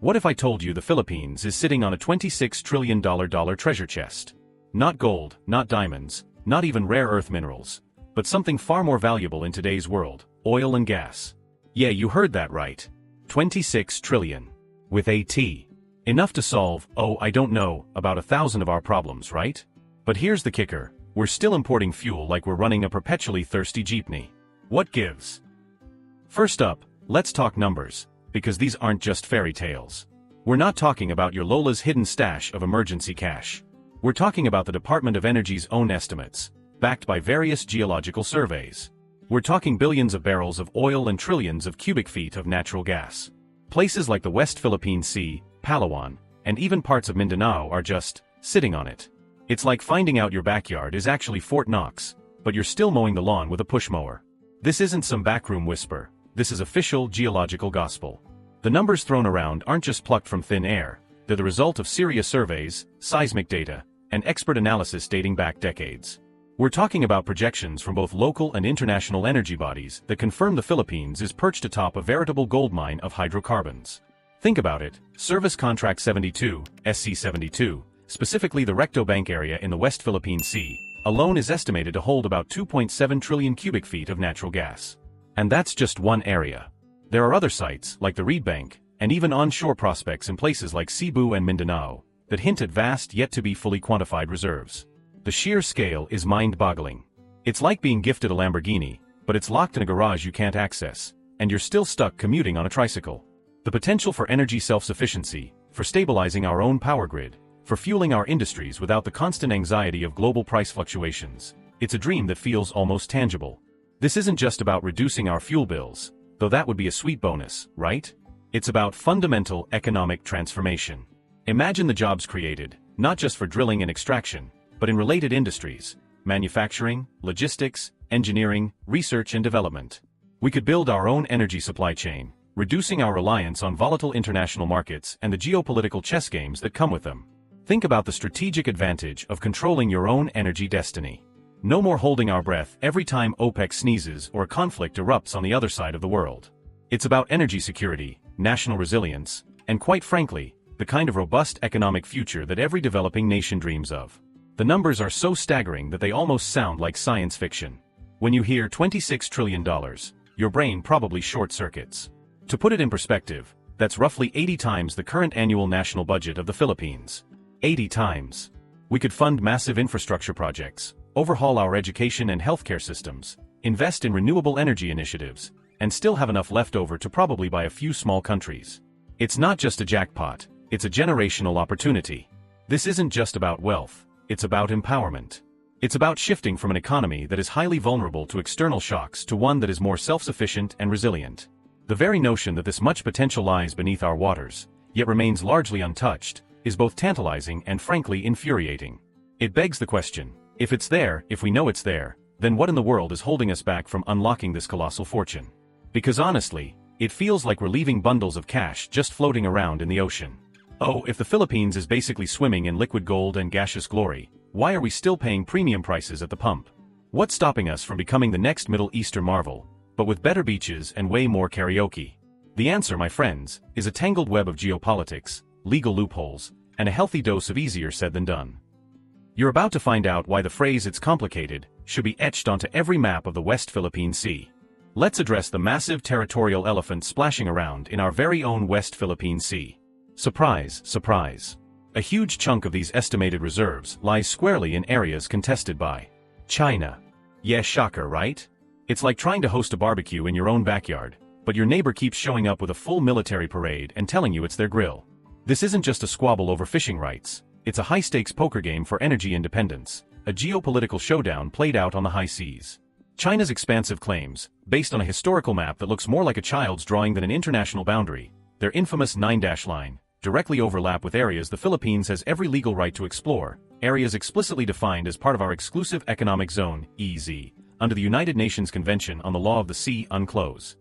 What if I told you the Philippines is sitting on a $26 trillion treasure chest? Not gold, not diamonds, not even rare earth minerals, but something far more valuable in today's world: oil and gas. Yeah, you heard that right. 26 trillion. With a T. Enough to solve, oh, I don't know, about 1,000 of our problems, right? But here's the kicker: we're still importing fuel like we're running a perpetually thirsty jeepney. What gives? First up, let's talk numbers, because these aren't just fairy tales. We're not talking about your Lola's hidden stash of emergency cash. We're talking about the Department of Energy's own estimates, backed by various geological surveys. We're talking billions of barrels of oil and trillions of cubic feet of natural gas. Places like the West Philippine Sea, Palawan, and even parts of Mindanao are just sitting on it. It's like finding out your backyard is actually Fort Knox, but you're still mowing the lawn with a push mower. This isn't some backroom whisper. This is official geological gospel. The numbers thrown around aren't just plucked from thin air. They're the result of serious surveys, seismic data, and expert analysis dating back decades. We're talking about projections from both local and international energy bodies that confirm the Philippines is perched atop a veritable goldmine of hydrocarbons. Think about it: Service Contract 72, SC-72, specifically the Recto Bank area in the West Philippine Sea, alone is estimated to hold about 2.7 trillion cubic feet of natural gas. And that's just one area. There are other sites, like the Reed Bank, and even onshore prospects in places like Cebu and Mindanao, that hint at vast yet to be fully quantified reserves. The sheer scale is mind-boggling. It's like being gifted a Lamborghini, but it's locked in a garage you can't access, and you're still stuck commuting on a tricycle. The potential for energy self-sufficiency, for stabilizing our own power grid, for fueling our industries without the constant anxiety of global price fluctuations, it's a dream that feels almost tangible. This isn't just about reducing our fuel bills, though that would be a sweet bonus, right? It's about fundamental economic transformation. Imagine the jobs created, not just for drilling and extraction, but in related industries: manufacturing, logistics, engineering, research and development. We could build our own energy supply chain, reducing our reliance on volatile international markets and the geopolitical chess games that come with them. Think about the strategic advantage of controlling your own energy destiny. No more holding our breath every time OPEC sneezes or a conflict erupts on the other side of the world. It's about energy security, national resilience, and quite frankly, the kind of robust economic future that every developing nation dreams of. The numbers are so staggering that they almost sound like science fiction. When you hear $26 trillion, your brain probably short-circuits. To put it in perspective, that's roughly 80 times the current annual national budget of the Philippines. 80 times. We could fund massive infrastructure projects, overhaul our education and healthcare systems, invest in renewable energy initiatives, and still have enough left over to probably buy a few small countries. It's not just a jackpot, it's a generational opportunity. This isn't just about wealth, it's about empowerment. It's about shifting from an economy that is highly vulnerable to external shocks to one that is more self-sufficient and resilient. The very notion that this much potential lies beneath our waters, yet remains largely untouched, is both tantalizing and frankly infuriating. It begs the question: if it's there, if we know it's there, then what in the world is holding us back from unlocking this colossal fortune? Because honestly, it feels like we're leaving bundles of cash just floating around in the ocean. Oh, if the Philippines is basically swimming in liquid gold and gaseous glory, why are we still paying premium prices at the pump? What's stopping us from becoming the next Middle Eastern marvel, but with better beaches and way more karaoke? The answer, my friends, is a tangled web of geopolitics, legal loopholes, and a healthy dose of easier said than done. You're about to find out why the phrase "it's complicated" should be etched onto every map of the West Philippine Sea. Let's address the massive territorial elephant splashing around in our very own West Philippine Sea. Surprise, surprise. A huge chunk of these estimated reserves lies squarely in areas contested by China. Yeah, shocker, right? It's like trying to host a barbecue in your own backyard, but your neighbor keeps showing up with a full military parade and telling you it's their grill. This isn't just a squabble over fishing rights, it's a high-stakes poker game for energy independence, a geopolitical showdown played out on the high seas. China's expansive claims, based on a historical map that looks more like a child's drawing than an international boundary, their infamous 9-line, directly overlap with areas the Philippines has every legal right to explore, areas explicitly defined as part of our exclusive economic zone, EEZ, under the United Nations Convention on the Law of the Sea, UNCLOS.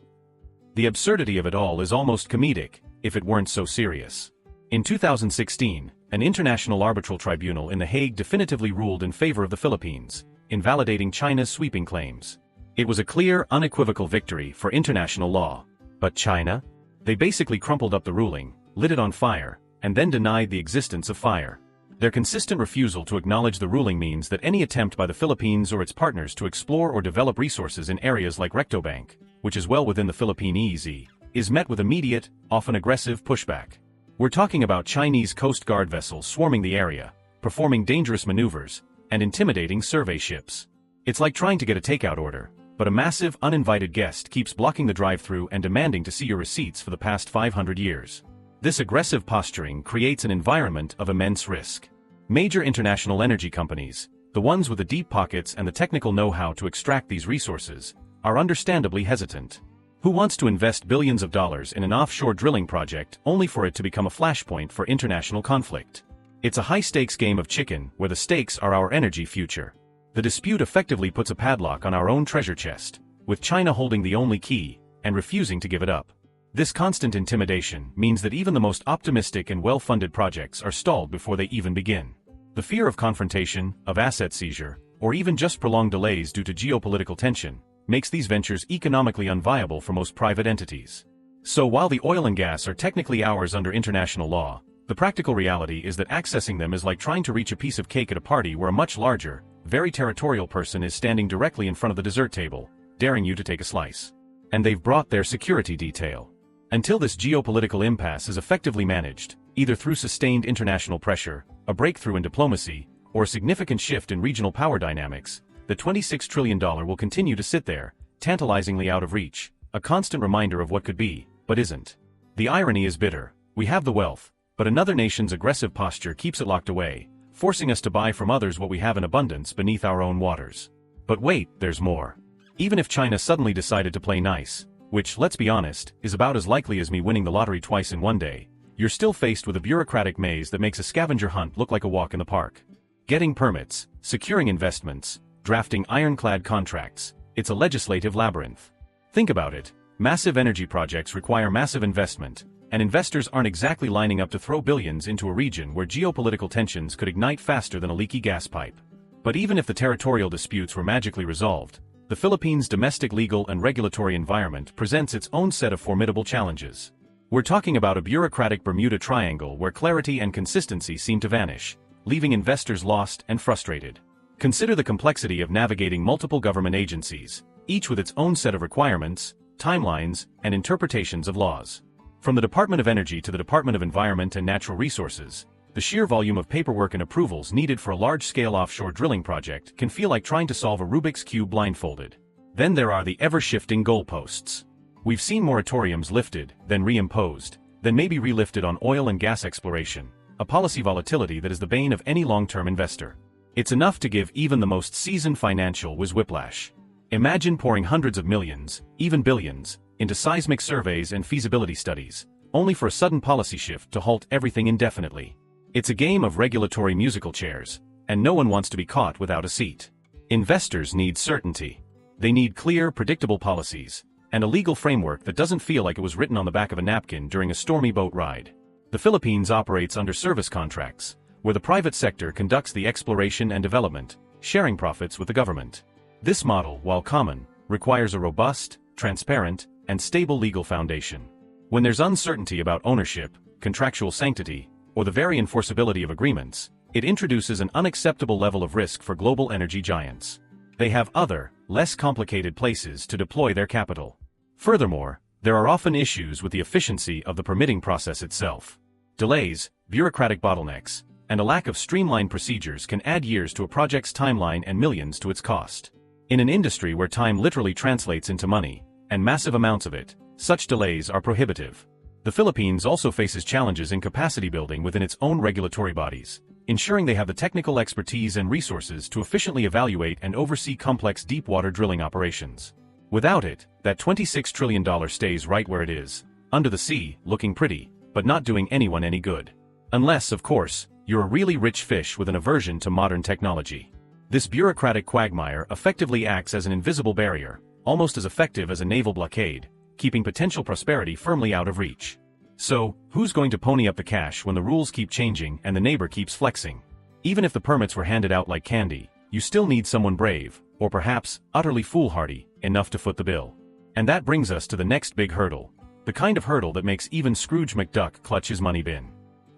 The absurdity of it all is almost comedic, if it weren't so serious. In 2016, an international arbitral tribunal in The Hague definitively ruled in favor of the Philippines, invalidating China's sweeping claims. It was a clear, unequivocal victory for international law. But China? They basically crumpled up the ruling, lit it on fire, and then denied the existence of fire. Their consistent refusal to acknowledge the ruling means that any attempt by the Philippines or its partners to explore or develop resources in areas like Rectobank, which is well within the Philippine EEZ, is met with immediate, often aggressive pushback. We're talking about Chinese Coast Guard vessels swarming the area, performing dangerous maneuvers, and intimidating survey ships. It's like trying to get a takeout order, but a massive, uninvited guest keeps blocking the drive-thru and demanding to see your receipts for the past 500 years. This aggressive posturing creates an environment of immense risk. Major international energy companies, the ones with the deep pockets and the technical know-how to extract these resources, are understandably hesitant. Who wants to invest billions of dollars in an offshore drilling project only for it to become a flashpoint for international conflict? It's a high-stakes game of chicken where the stakes are our energy future. The dispute effectively puts a padlock on our own treasure chest, with China holding the only key and refusing to give it up. This constant intimidation means that even the most optimistic and well-funded projects are stalled before they even begin. The fear of confrontation, of asset seizure, or even just prolonged delays due to geopolitical tension, makes these ventures economically unviable for most private entities. So while the oil and gas are technically ours under international law, the practical reality is that accessing them is like trying to reach a piece of cake at a party where a much larger, very territorial person is standing directly in front of the dessert table, daring you to take a slice. And they've brought their security detail. Until this geopolitical impasse is effectively managed, either through sustained international pressure, a breakthrough in diplomacy, or a significant shift in regional power dynamics, the $26 trillion will continue to sit there, tantalizingly out of reach, a constant reminder of what could be, but isn't. The irony is bitter. We have the wealth, but another nation's aggressive posture keeps it locked away, forcing us to buy from others what we have in abundance beneath our own waters. But wait, there's more. Even if China suddenly decided to play nice, which, let's be honest, is about as likely as me winning the lottery twice in one day, you're still faced with a bureaucratic maze that makes a scavenger hunt look like a walk in the park. Getting permits, securing investments, drafting ironclad contracts, it's a legislative labyrinth. Think about it. Massive energy projects require massive investment, and investors aren't exactly lining up to throw billions into a region where geopolitical tensions could ignite faster than a leaky gas pipe. But even if the territorial disputes were magically resolved, the Philippines' domestic legal and regulatory environment presents its own set of formidable challenges. We're talking about a bureaucratic Bermuda Triangle where clarity and consistency seem to vanish, leaving investors lost and frustrated. Consider the complexity of navigating multiple government agencies, each with its own set of requirements, timelines, and interpretations of laws. From the Department of Energy to the Department of Environment and Natural Resources, the sheer volume of paperwork and approvals needed for a large-scale offshore drilling project can feel like trying to solve a Rubik's Cube blindfolded. Then there are the ever-shifting goalposts. We've seen moratoriums lifted, then reimposed, then maybe relifted on oil and gas exploration, a policy volatility that is the bane of any long-term investor. It's enough to give even the most seasoned financial whiz whiplash. Imagine pouring hundreds of millions, even billions, into seismic surveys and feasibility studies, only for a sudden policy shift to halt everything indefinitely. It's a game of regulatory musical chairs, and no one wants to be caught without a seat. Investors need certainty. They need clear, predictable policies, and a legal framework that doesn't feel like it was written on the back of a napkin during a stormy boat ride. The Philippines operates under service contracts, where the private sector conducts the exploration and development, sharing profits with the government. This model, while common, requires a robust, transparent, and stable legal foundation. When there's uncertainty about ownership, contractual sanctity, or the very enforceability of agreements, it introduces an unacceptable level of risk for global energy giants. They have other, less complicated places to deploy their capital. Furthermore, there are often issues with the efficiency of the permitting process itself. Delays, bureaucratic bottlenecks, and a lack of streamlined procedures can add years to a project's timeline and millions to its cost. In an industry where time literally translates into money, and massive amounts of it, such delays are prohibitive. The Philippines also faces challenges in capacity building within its own regulatory bodies, ensuring they have the technical expertise and resources to efficiently evaluate and oversee complex deep-water drilling operations. Without it, that $26 trillion stays right where it is, under the sea, looking pretty, but not doing anyone any good. Unless, of course, you're a really rich fish with an aversion to modern technology. This bureaucratic quagmire effectively acts as an invisible barrier, almost as effective as a naval blockade, keeping potential prosperity firmly out of reach. So, who's going to pony up the cash when the rules keep changing and the neighbor keeps flexing? Even if the permits were handed out like candy, you still need someone brave, or perhaps, utterly foolhardy, enough to foot the bill. And that brings us to the next big hurdle: The kind of hurdle that makes even Scrooge McDuck clutch his money bin.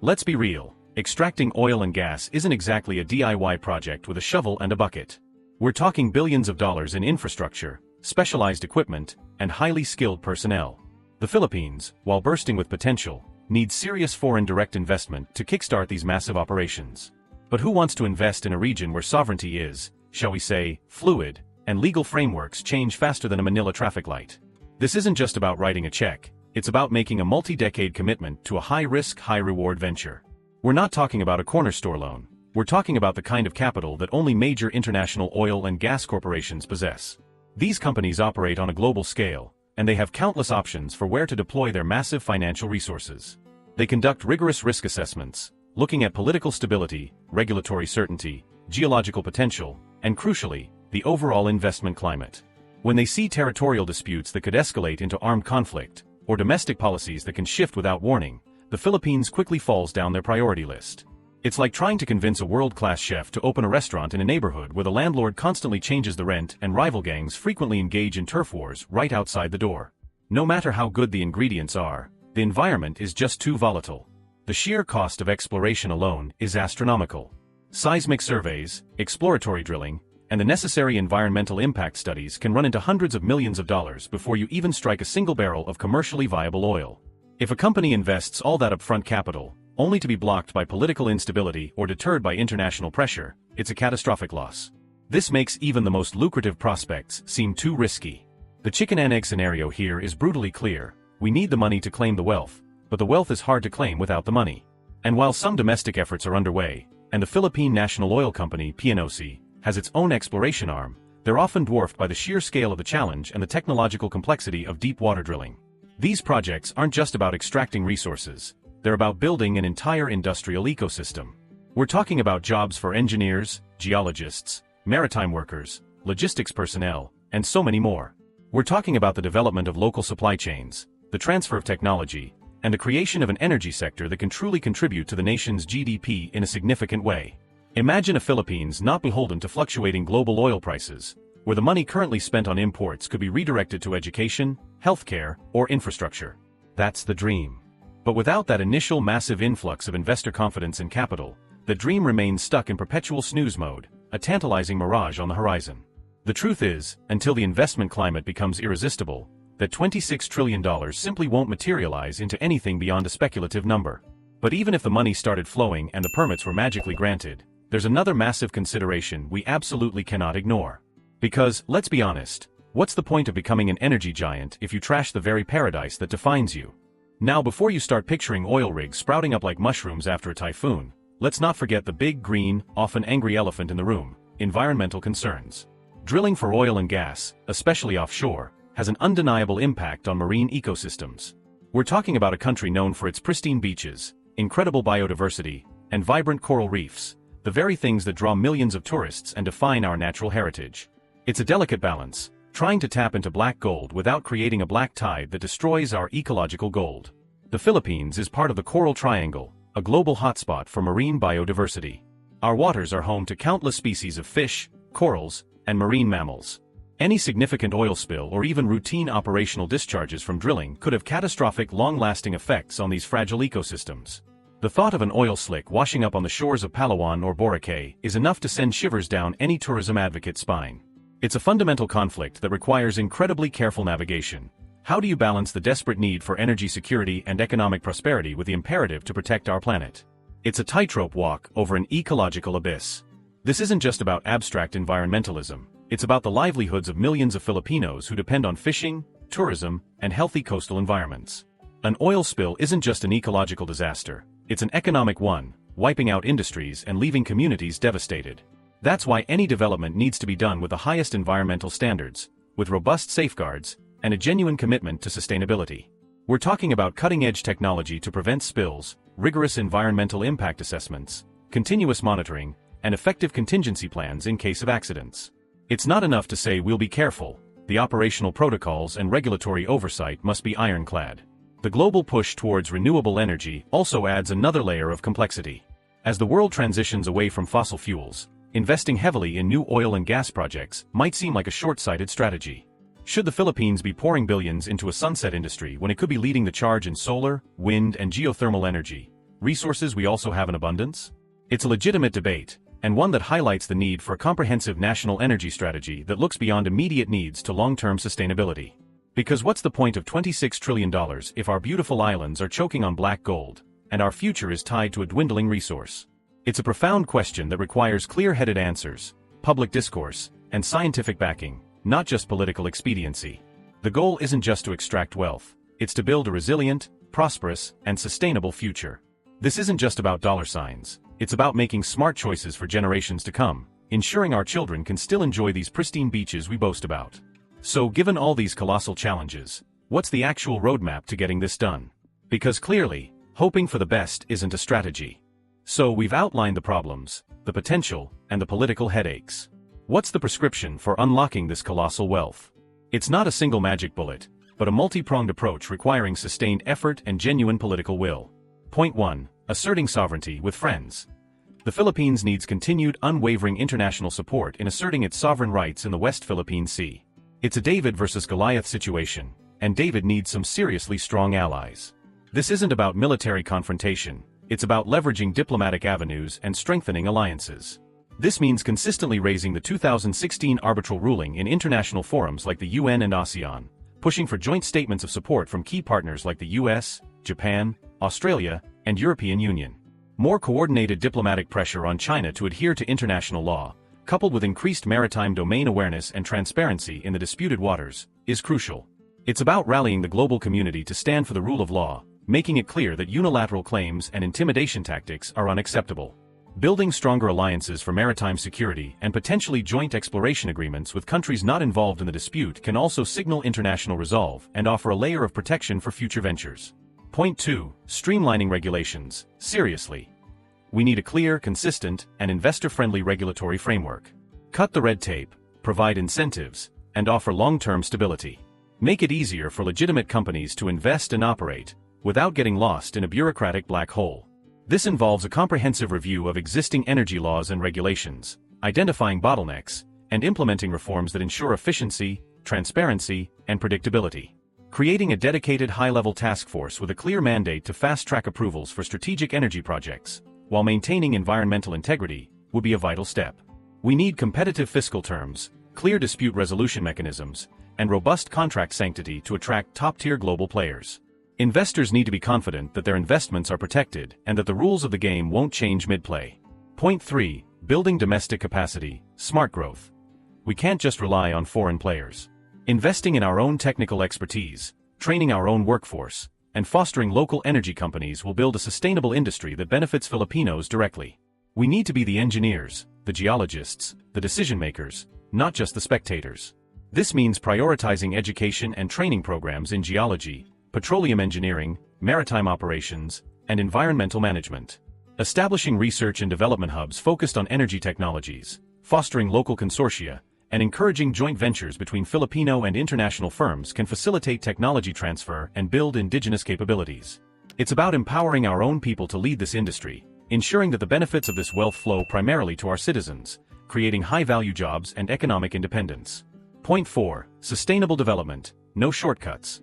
Let's be real, extracting oil and gas isn't exactly a DIY project with a shovel and a bucket. We're talking billions of dollars in infrastructure, specialized equipment, and highly skilled personnel. The Philippines, while bursting with potential, needs serious foreign direct investment to kickstart these massive operations. But who wants to invest in a region where sovereignty is, shall we say, fluid, and legal frameworks change faster than a Manila traffic light? This isn't just about writing a check, it's about making a multi-decade commitment to a high-risk, high-reward venture. We're not talking about a corner store loan. We're talking about the kind of capital that only major international oil and gas corporations possess. These companies operate on a global scale, and they have countless options for where to deploy their massive financial resources. They conduct rigorous risk assessments, looking at political stability, regulatory certainty, geological potential, and crucially, the overall investment climate. When they see territorial disputes that could escalate into armed conflict, or domestic policies that can shift without warning, the Philippines quickly falls down their priority list. It's like trying to convince a world-class chef to open a restaurant in a neighborhood where the landlord constantly changes the rent and rival gangs frequently engage in turf wars right outside the door. No matter how good the ingredients are, the environment is just too volatile. The sheer cost of exploration alone is astronomical. Seismic surveys, exploratory drilling, and the necessary environmental impact studies can run into hundreds of millions of dollars before you even strike a single barrel of commercially viable oil. If a company invests all that upfront capital, only to be blocked by political instability or deterred by international pressure, it's a catastrophic loss. This makes even the most lucrative prospects seem too risky. The chicken and egg scenario here is brutally clear. We need the money to claim the wealth, but the wealth is hard to claim without the money. And while some domestic efforts are underway, and the Philippine National Oil Company (PNOC) has its own exploration arm, they're often dwarfed by the sheer scale of the challenge and the technological complexity of deep water drilling. These projects aren't just about extracting resources, they're about building an entire industrial ecosystem. We're talking about jobs for engineers, geologists, maritime workers, logistics personnel, and so many more. We're talking about the development of local supply chains, the transfer of technology, and the creation of an energy sector that can truly contribute to the nation's GDP in a significant way. Imagine a Philippines not beholden to fluctuating global oil prices, where the money currently spent on imports could be redirected to education, healthcare, or infrastructure. That's the dream. But without that initial massive influx of investor confidence and capital, the dream remains stuck in perpetual snooze mode, a tantalizing mirage on the horizon. The truth is, until the investment climate becomes irresistible, that $26 trillion simply won't materialize into anything beyond a speculative number. But even if the money started flowing and the permits were magically granted, there's another massive consideration we absolutely cannot ignore. Because, let's be honest, what's the point of becoming an energy giant if you trash the very paradise that defines you? Now, before you start picturing oil rigs sprouting up like mushrooms after a typhoon, let's not forget the big green, often angry elephant in the room: environmental concerns. Drilling for oil and gas, especially offshore, has an undeniable impact on marine ecosystems. We're talking about a country known for its pristine beaches, incredible biodiversity, and vibrant coral reefs, the very things that draw millions of tourists and define our natural heritage. It's a delicate balance, trying to tap into black gold without creating a black tide that destroys our ecological gold. The Philippines is part of the Coral Triangle, a global hotspot for marine biodiversity. Our waters are home to countless species of fish, corals, and marine mammals. Any significant oil spill or even routine operational discharges from drilling could have catastrophic long-lasting effects on these fragile ecosystems. The thought of an oil slick washing up on the shores of Palawan or Boracay is enough to send shivers down any tourism advocate's spine. It's a fundamental conflict that requires incredibly careful navigation. How do you balance the desperate need for energy security and economic prosperity with the imperative to protect our planet? It's a tightrope walk over an ecological abyss. This isn't just about abstract environmentalism, it's about the livelihoods of millions of Filipinos who depend on fishing, tourism, and healthy coastal environments. An oil spill isn't just an ecological disaster, it's an economic one, wiping out industries and leaving communities devastated. That's why any development needs to be done with the highest environmental standards, with robust safeguards, and a genuine commitment to sustainability. We're talking about cutting-edge technology to prevent spills, rigorous environmental impact assessments, continuous monitoring, and effective contingency plans in case of accidents. It's not enough to say we'll be careful, the operational protocols and regulatory oversight must be ironclad. The global push towards renewable energy also adds another layer of complexity. As the world transitions away from fossil fuels, investing heavily in new oil and gas projects might seem like a short-sighted strategy. Should the Philippines be pouring billions into a sunset industry when it could be leading the charge in solar, wind, and geothermal energy, resources we also have in abundance? It's a legitimate debate, and one that highlights the need for a comprehensive national energy strategy that looks beyond immediate needs to long-term sustainability. Because what's the point of $26 trillion if our beautiful islands are choking on black gold, and our future is tied to a dwindling resource? It's a profound question that requires clear-headed answers, public discourse, and scientific backing, not just political expediency. The goal isn't just to extract wealth, it's to build a resilient, prosperous, and sustainable future. This isn't just about dollar signs, it's about making smart choices for generations to come, ensuring our children can still enjoy these pristine beaches we boast about. So given all these colossal challenges, what's the actual roadmap to getting this done? Because clearly, hoping for the best isn't a strategy. So we've outlined the problems, the potential, and the political headaches. What's the prescription for unlocking this colossal wealth? It's not a single magic bullet, but a multi-pronged approach requiring sustained effort and genuine political will. Point 1. Asserting sovereignty with friends. The Philippines needs continued unwavering international support in asserting its sovereign rights in the West Philippine Sea. It's a David versus Goliath situation, and David needs some seriously strong allies. This isn't about military confrontation, it's about leveraging diplomatic avenues and strengthening alliances. This means consistently raising the 2016 arbitral ruling in international forums like the UN and ASEAN, pushing for joint statements of support from key partners like the US, Japan, Australia, and European Union. More coordinated diplomatic pressure on China to adhere to international law, coupled with increased maritime domain awareness and transparency in the disputed waters, is crucial. It's about rallying the global community to stand for the rule of law, making it clear that unilateral claims and intimidation tactics are unacceptable. Building stronger alliances for maritime security and potentially joint exploration agreements with countries not involved in the dispute can also signal international resolve and offer a layer of protection for future ventures. Point 2. Streamlining regulations. Seriously. We need a clear, consistent, and investor-friendly regulatory framework. Cut the red tape, provide incentives, and offer long-term stability. Make it easier for legitimate companies to invest and operate, without getting lost in a bureaucratic black hole. This involves a comprehensive review of existing energy laws and regulations, identifying bottlenecks, and implementing reforms that ensure efficiency, transparency, and predictability. Creating a dedicated high-level task force with a clear mandate to fast-track approvals for strategic energy projects, while maintaining environmental integrity, would be a vital step. We need competitive fiscal terms, clear dispute resolution mechanisms, and robust contract sanctity to attract top-tier global players. Investors need to be confident that their investments are protected and that the rules of the game won't change mid-play. Point 3. Building domestic capacity, smart growth. We can't just rely on foreign players. Investing in our own technical expertise, training our own workforce, and fostering local energy companies will build a sustainable industry that benefits Filipinos directly. We need to be the engineers, the geologists, the decision-makers, not just the spectators. This means prioritizing education and training programs in geology, petroleum engineering, maritime operations, and environmental management. Establishing research and development hubs focused on energy technologies, fostering local consortia, and encouraging joint ventures between Filipino and international firms can facilitate technology transfer and build indigenous capabilities. It's about empowering our own people to lead this industry, ensuring that the benefits of this wealth flow primarily to our citizens, creating high-value jobs and economic independence. Point 4. Sustainable development, no shortcuts.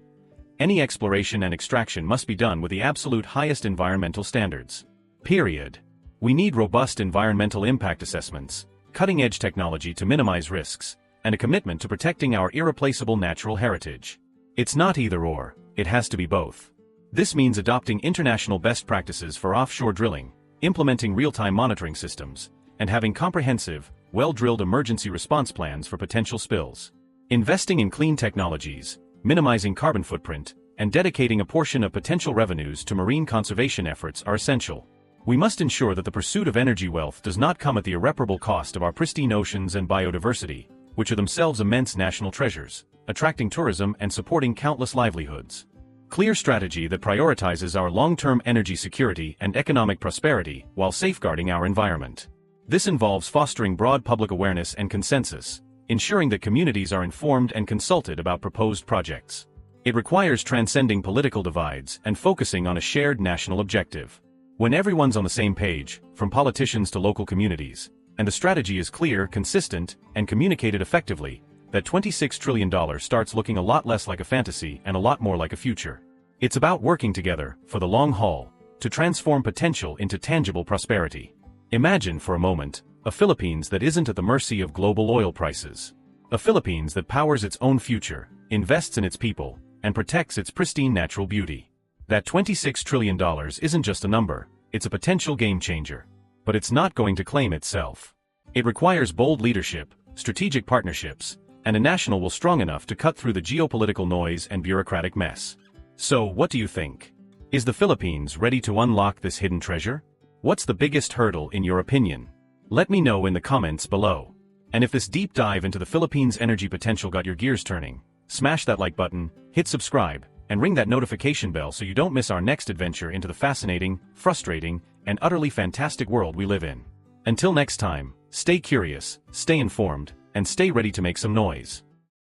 Any exploration and extraction must be done with the absolute highest environmental standards. Period. We need robust environmental impact assessments, cutting-edge technology to minimize risks, and a commitment to protecting our irreplaceable natural heritage. It's not either-or, it has to be both. This means adopting international best practices for offshore drilling, implementing real-time monitoring systems, and having comprehensive, well-drilled emergency response plans for potential spills. Investing in clean technologies, minimizing carbon footprint, and dedicating a portion of potential revenues to marine conservation efforts are essential. We must ensure that the pursuit of energy wealth does not come at the irreparable cost of our pristine oceans and biodiversity, which are themselves immense national treasures, attracting tourism and supporting countless livelihoods. Clear strategy that prioritizes our long-term energy security and economic prosperity while safeguarding our environment. This involves fostering broad public awareness and consensus, ensuring that communities are informed and consulted about proposed projects. It requires transcending political divides and focusing on a shared national objective. When everyone's on the same page, from politicians to local communities, and the strategy is clear, consistent, and communicated effectively, that $26 trillion starts looking a lot less like a fantasy and a lot more like a future. It's about working together, for the long haul, to transform potential into tangible prosperity. Imagine for a moment, a Philippines that isn't at the mercy of global oil prices. A Philippines that powers its own future, invests in its people, and protects its pristine natural beauty. That $26 trillion isn't just a number, it's a potential game changer. But it's not going to claim itself. It requires bold leadership, strategic partnerships, and a national will strong enough to cut through the geopolitical noise and bureaucratic mess. So, what do you think? Is the Philippines ready to unlock this hidden treasure? What's the biggest hurdle in your opinion? Let me know in the comments below. And if this deep dive into the Philippines' energy potential got your gears turning, smash that like button, hit subscribe, and ring that notification bell so you don't miss our next adventure into the fascinating, frustrating, and utterly fantastic world we live in. Until next time, stay curious, stay informed, and stay ready to make some noise.